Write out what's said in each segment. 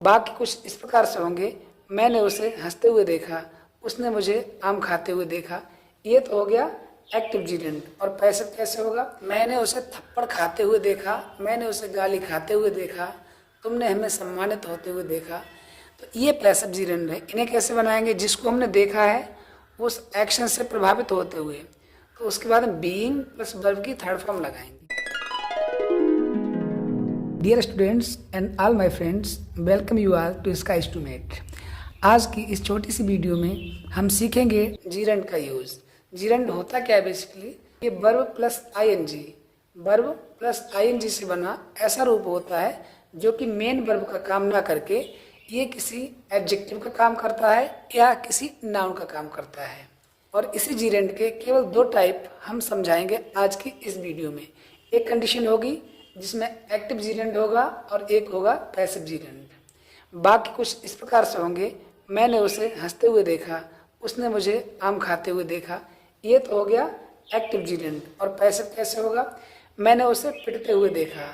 बाकी कुछ इस प्रकार से होंगे। मैंने उसे हंसते हुए देखा, उसने मुझे आम खाते हुए देखा। ये तो हो गया एक्टिव जीरेंड। और पैसिव कैसे होगा? मैंने उसे थप्पड़ खाते हुए देखा, मैंने उसे गाली खाते हुए देखा, तुमने हमें सम्मानित होते हुए देखा। तो ये पैसिव जीरेंड है। इन्हें कैसे बनाएंगे? जिसको हमने देखा है उस एक्शन से प्रभावित होते हुए, तो उसके बाद हम बीइंग प्लस वर्ब की थर्ड फॉर्म लगाएंगे। Dear students and all my friends, welcome you all to skies to mate. आज की इस छोटी सी वीडियो में हम सीखेंगे जीरेंड का यूज। जीरेंड होता क्या है? बेसिकली ये verb plus ING, verb plus ING से बना ऐसा रूप होता है जो कि मेन वर्ब का काम ना करके ये किसी एडजेक्टिव का काम करता है या किसी नाउन का काम करता है। और इसी जीरेंड के केवल दो टाइप हम समझाएंगे आज की इस वीडियो में। एक कंडीशन होगी जिसमें एक्टिव जीरेंड होगा और एक होगा पैसिव जीरेंड। बाकी कुछ इस प्रकार से होंगे। मैंने उसे हंसते हुए देखा, उसने मुझे आम खाते हुए देखा। ये तो हो गया एक्टिव जीरेंड। और पैसिव कैसे होगा? मैंने उसे पिटते हुए देखा,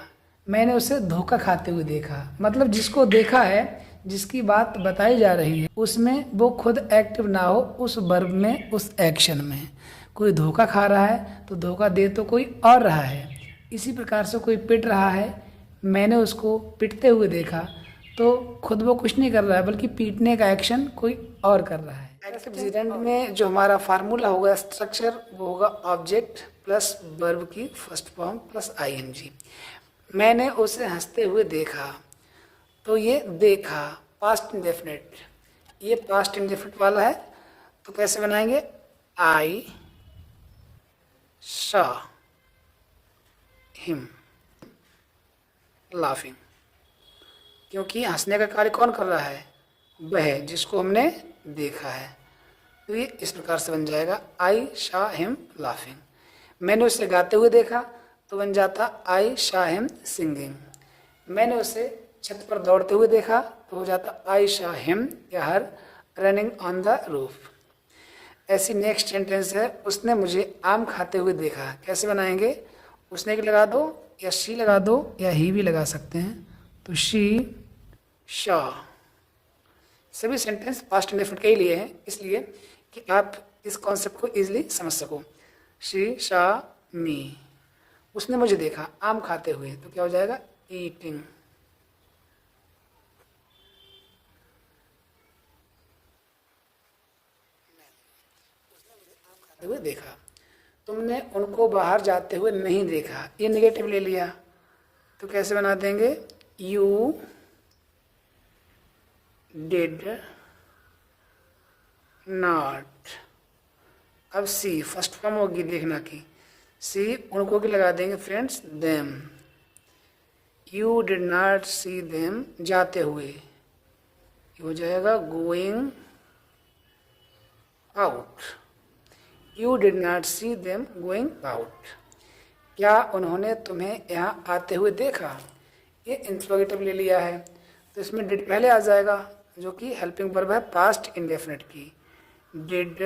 मैंने उसे धोखा खाते हुए देखा। मतलब जिसको देखा है, जिसकी बात बताई जा रही है, उसमें वो खुद एक्टिव ना हो, उस वर्ब में, उस एक्शन में। कोई धोखा खा रहा है तो धोखा दे तो कोई और रहा है। इसी प्रकार से कोई पिट रहा है, मैंने उसको पिटते हुए देखा, तो खुद वो कुछ नहीं कर रहा है बल्कि पीटने का एक्शन कोई और कर रहा है। एक्टिव जीरेंड में जो हमारा फार्मूला होगा, स्ट्रक्चर, वो होगा ऑब्जेक्ट प्लस वर्ब की फर्स्ट फॉर्म प्लस आईएनजी। मैंने उसे हंसते हुए देखा, तो ये देखा पास्ट इंडेफिनिट, ये पास्ट इंडेफिनिट वाला है। तो कैसे बनाएंगे? I saw him laughing. क्योंकि हंसने का कार्य कौन कर रहा है? वह जिसको हमने देखा है। तो ये इस प्रकार से बन जाएगा आई सॉ हिम लाफिंग। मैंने उसे गाते हुए देखा तो बन जाता आई सॉ हिम सिंगिंग। मैंने उसे छत पर दौड़ते हुए देखा तो हो जाता आई सॉ हिम या हर रनिंग ऑन द रूफ। ऐसी नेक्स्ट सेंटेंस है, उसने मुझे आम खाते हुए देखा। कैसे बनाएंगे? उसने की लगा दो या शी लगा दो या ही भी लगा सकते हैं। तो शी शॉ, सभी सेंटेंस पास्ट इंडेफिनिट के ही लिए हैं, इसलिए कि आप इस कॉन्सेप्ट को इजीली समझ सको। शी शॉ मी, उसने मुझे देखा आम खाते हुए, तो क्या हो जाएगा? ईटिंग। खाते हुए देखा। तुमने उनको बाहर जाते हुए नहीं देखा, ये नेगेटिव ले लिया, तो कैसे बना देंगे? You did not. अब सी फर्स्ट फॉर्म होगी देखना की, सी उनको की लगा देंगे friends them. You did not see them जाते हुए, ये हो जाएगा going out. You did not see them going out. क्या उन्होंने तुम्हें यहाँ आते हुए देखा? ये इंट्रोगेटिव ले लिया है, तो इसमें डिड पहले आ जाएगा जो कि हेल्पिंग वर्ब है पास्ट इंडेफिनिट की। Did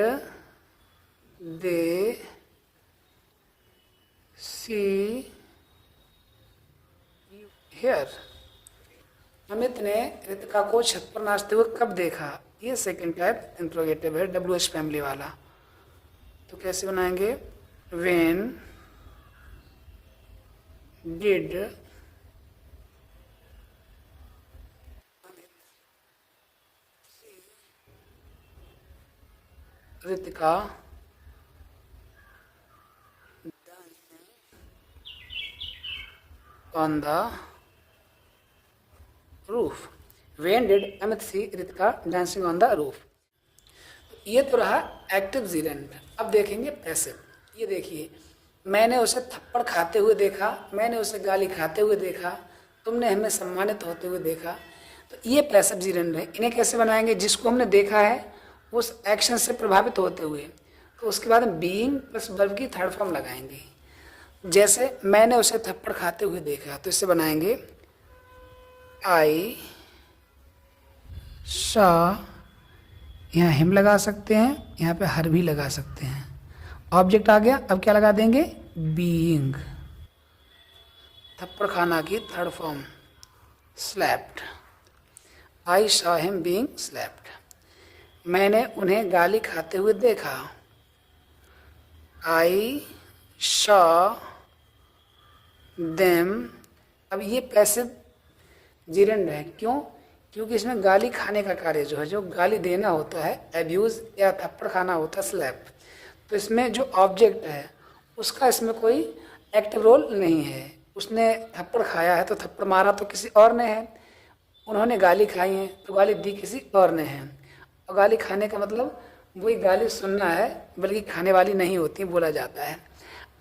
they see here. Amit ने रितिका को छत पर नाचते हुए कब देखा? ये सेकंड टाइप इंट्रोगेटिव है, WH फैमिली वाला। तो कैसे बनाएंगे? When did Ritika on the roof. When did Amit see Ritika dancing on the roof. ये तो रहा एक्टिव जीरेंड। अब देखेंगे पैसिव। ये देखिए, मैंने उसे थप्पड़ खाते हुए देखा, मैंने उसे गाली खाते हुए देखा, तुमने हमें सम्मानित होते हुए देखा। तो ये पैसिव जीरेंड है। इन्हें कैसे बनाएंगे? जिसको हमने देखा है उस एक्शन से प्रभावित होते हुए, तो उसके बाद हम बीइंग प्लस वर्ब की थर्ड फॉर्म लगाएंगे। जैसे मैंने उसे थप्पड़ खाते हुए देखा, तो इससे बनाएंगे आई सॉ, यहाँ हिम लगा सकते हैं, यहाँ पे हर भी लगा सकते हैं। ऑब्जेक्ट आ गया, अब क्या लगा देंगे? बीइंग। थप्पड़ खाना की third form slapped. I saw him being slapped. मैंने उन्हें गाली खाते हुए देखा। I saw them. अब ये पैसिव जीरंड है, क्यों? क्योंकि इसमें गाली खाने का कार्य जो है, जो गाली देना होता है, एब्यूज़ या थप्पड़ खाना होता है, स्लैप, तो इसमें जो ऑब्जेक्ट है उसका इसमें कोई एक्टिव रोल नहीं है। उसने थप्पड़ खाया है तो थप्पड़ मारा तो किसी और ने है, उन्होंने गाली खाई है तो गाली दी किसी और ने है। और गाली खाने का मतलब वही गाली सुनना है, बल्कि खाने वाली नहीं होती, बोला जाता है।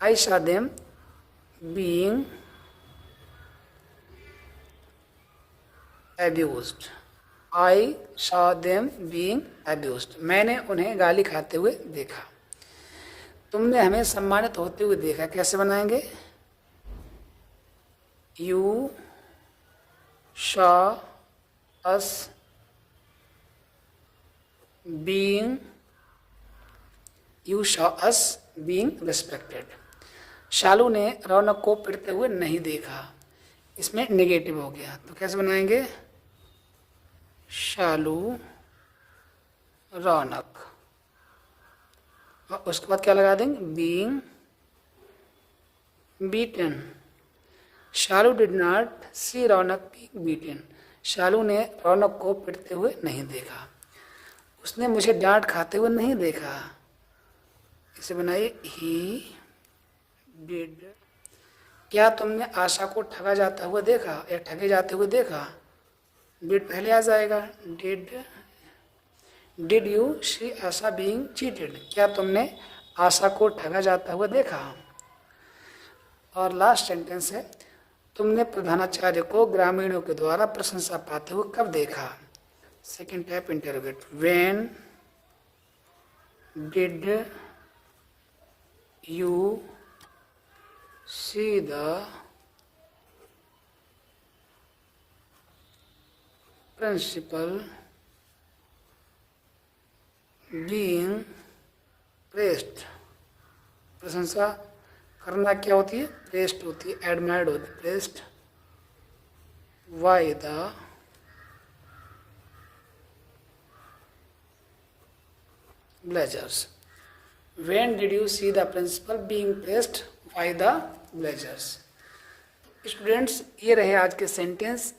I saw them being abused। I saw them being abused। मैंने उन्हें गाली खाते हुए देखा। तुमने हमें सम्मानित होते हुए देखा। कैसे बनाएंगे? You saw us being respected। शालू ने रौनक को पिटते हुए नहीं देखा। इसमें नेगेटिव हो गया, तो कैसे बनाएंगे? शालू रौनक, और उसके बाद क्या लगा देंगे? Being beaten. Shalu did not see Raunak being beaten. Shalu ने रौनक को पिटते हुए नहीं देखा। उसने मुझे डांट खाते हुए नहीं देखा। इसे बनाइए ही डिड। क्या तुमने आशा को ठगा जाता हुआ देखा या ठगे जाते हुए देखा? डिड पहले आ जाएगा। Did you see Asha being cheated. क्या तुमने आशा को ठगा जाता हुआ देखा? और लास्ट सेंटेंस है, तुमने प्रधानाचार्य को ग्रामीणों के द्वारा प्रशंसा पाते हुए कब देखा? Second type interrogate. When did you see the principal being praised. प्रशंसा करना क्या होती है? प्रेस्ड होती है, एडमायर्ड होती है। Praised by the blazers. When did you see the principal being praised by the blazers. Students, ये रहे आज के सेंटेंस।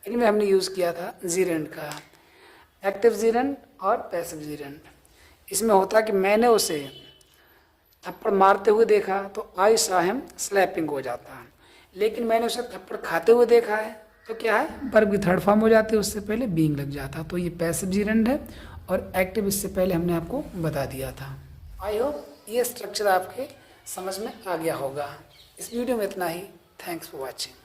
इनमें हमने यूज़ किया था जीरेंड का, एक्टिव जीरेंड और पैसिव जीरेंड। इसमें होता कि मैंने उसे थप्पड़ मारते हुए देखा तो आई सॉ हिम स्लैपिंग हो जाता है, लेकिन मैंने उसे थप्पड़ खाते हुए देखा है तो क्या है? वर्ब की थर्ड फॉर्म हो जाती है, उससे पहले बीइंग लग जाता। तो ये पैसिव जीरेंड है और एक्टिव इससे पहले हमने आपको बता दिया था। आई होप ये स्ट्रक्चर आपके समझ में आ गया होगा। इस वीडियो में इतना ही। Thanks for watching.